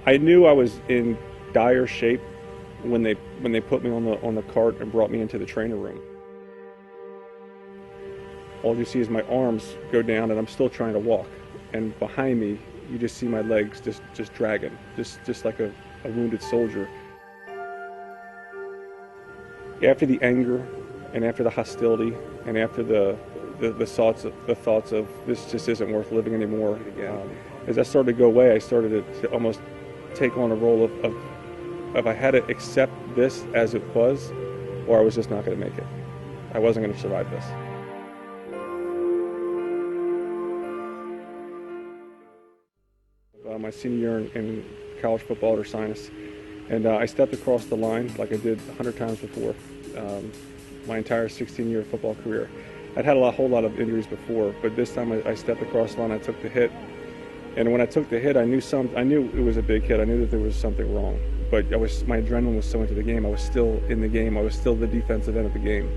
I knew I was in dire shape when they put me on the cart and brought me into the trainer room. All you see is my arms go down, and I'm still trying to walk. And behind me, you just see my legs just dragging, just like a wounded soldier. After the anger, and after the hostility, and after the thoughts of this just isn't worth living anymore, as I started to go away, I started to almost take on a role of I had to accept this as it was, or I was just not going to make it. I wasn't going to survive this. My senior year in college football at Ursinus, and I stepped across the line like I did 100 times before. My entire 16-year football career. I'd had a whole lot of injuries before, but this time I stepped across the line, I took the hit. And when I took the hit, I knew it was a big hit. I knew that there was something wrong. But my adrenaline was so into the game. I was still in the game. I was still the defensive end of the game.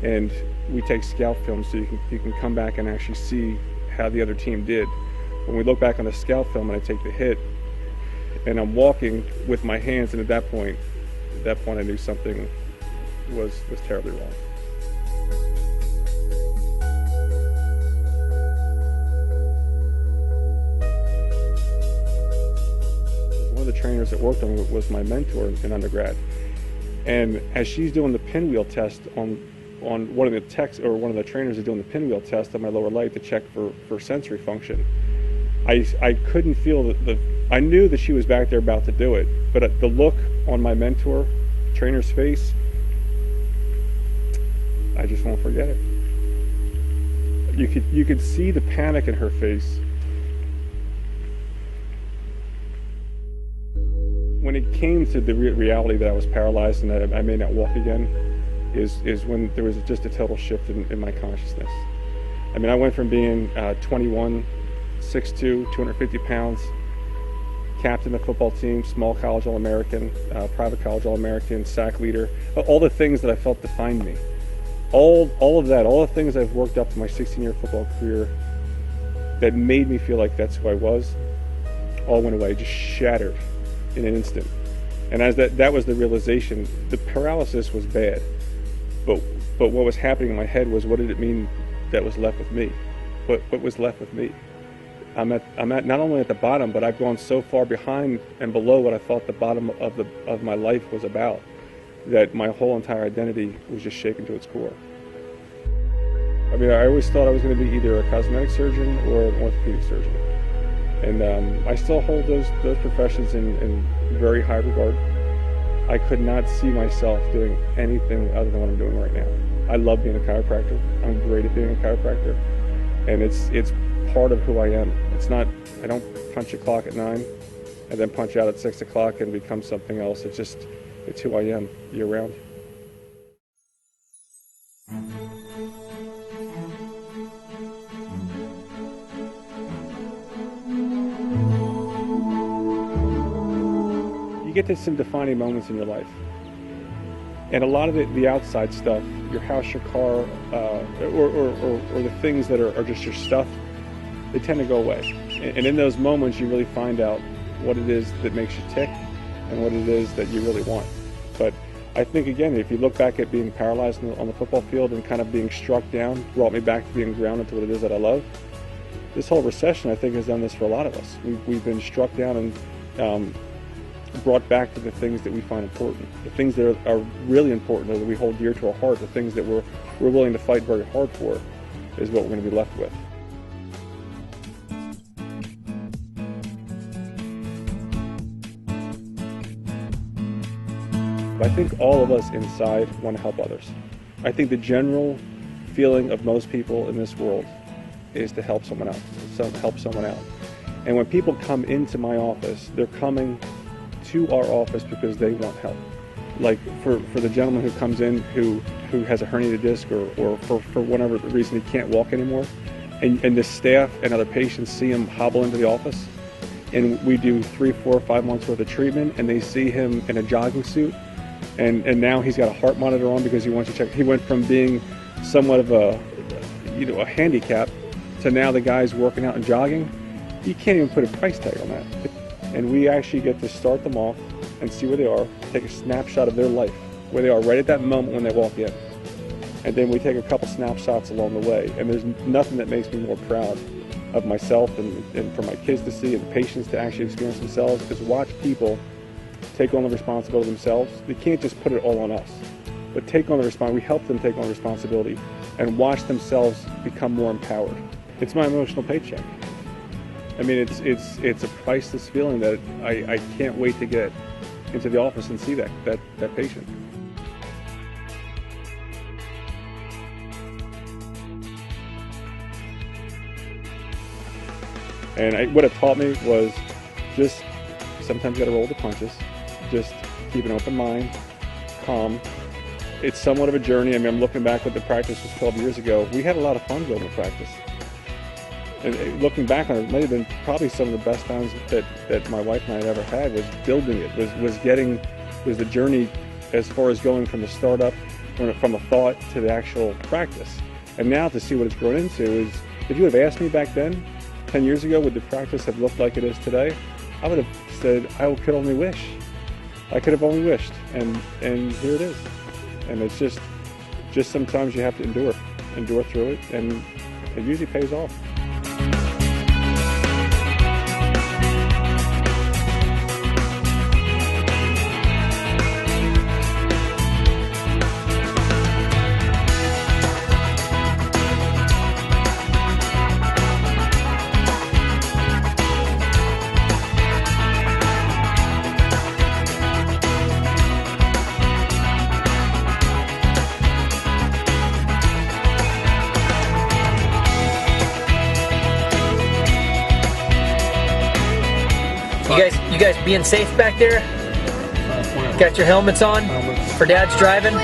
And we take scout film so you can come back and actually see how the other team did. When we look back on the scout film and I take the hit, and I'm walking with my hands, and at that point I knew something was terribly wrong. One of the trainers that worked on me was my mentor in undergrad, and as she's doing the pinwheel test on one of the techs, or one of the trainers is doing the pinwheel test on my lower leg to check for sensory function, I couldn't feel I knew that she was back there about to do it, but the look on my mentor trainer's face, I just won't forget it. You could see the panic in her face. When it came to the reality that I was paralyzed and that I may not walk again, is when there was just a total shift in my consciousness. I mean, I went from being 21, 6'2", 250 pounds, captain of the football team, small college All-American, private college All-American, sack leader, all the things that I felt defined me. All of that, all the things I've worked up to my 16-year football career that made me feel like that's who I was, all went away, just shattered in an instant. And as that was the realization, the paralysis was bad, but what was happening in my head was, what did it mean that was left with me? What was left with me? I'm at not only at the bottom, but I've gone so far behind and below what I thought the bottom of my life was about, that my whole entire identity was just shaken to its core. I mean, I always thought I was going to be either a cosmetic surgeon or an orthopedic surgeon, and I still hold those professions in very high regard. I could not see myself doing anything other than what I'm doing right now. I love being a chiropractor. I'm great at being a chiropractor, and it's part of who I am. It's not, I don't punch a clock at 9 and then punch out at 6 o'clock and become something else. It's who I am year round. You get to some defining moments in your life, and a lot of the outside stuff, your house, your car, or the things that are just your stuff, they tend to go away. And in those moments, you really find out what it is that makes you tick and what it is that you really want. But I think, again, if you look back at being paralyzed on the football field and kind of being struck down, brought me back to being grounded to what it is that I love, this whole recession, I think, has done this for a lot of us. We've been struck down and brought back to the things that we find important, the things that are really important, that we hold dear to our heart, the things that we're willing to fight very hard for, is what we're going to be left with. I think all of us inside want to help others. I think the general feeling of most people in this world is to help someone out, help someone out. And when people come into my office, they're coming to our office because they want help. Like for the gentleman who comes in who has a herniated disc, or for whatever reason he can't walk anymore, and the staff and other patients see him hobble into the office, and we do 3, 4, 5 months worth of treatment, and they see him in a jogging suit, and now he's got a heart monitor on because he wants to check. He went from being somewhat of a handicap to now the guy's working out and jogging. You can't even put a price tag on that. And we actually get to start them off and see where they are, take a snapshot of their life, where they are right at that moment when they walk in. And then we take a couple snapshots along the way. And there's nothing that makes me more proud of myself and for my kids to see and the patients to actually experience themselves is watch people take on the responsibility themselves. They can't just put it all on us, but take on the responsibility. We help them take on responsibility and watch themselves become more empowered. It's my emotional paycheck. I mean, it's a priceless feeling that I can't wait to get into the office and see that patient. And what it taught me was just sometimes you got to roll the punches, just keep an open mind, calm. It's somewhat of a journey. I mean, I'm looking back what the practice was 12 years ago. We had a lot of fun building the practice. And looking back on it, it might have been probably some of the best times that my wife and I had ever had was building it, was the journey as far as going from the startup, from a thought to the actual practice. And now to see what it's grown into is, if you would have asked me back then, 10 years ago, would the practice have looked like it is today? I would have said, I could only wish. I could have only wished, and here it is. And it's just sometimes you have to endure through it, and it usually pays off. You guys being safe back there? Got your helmets on for Dad's driving?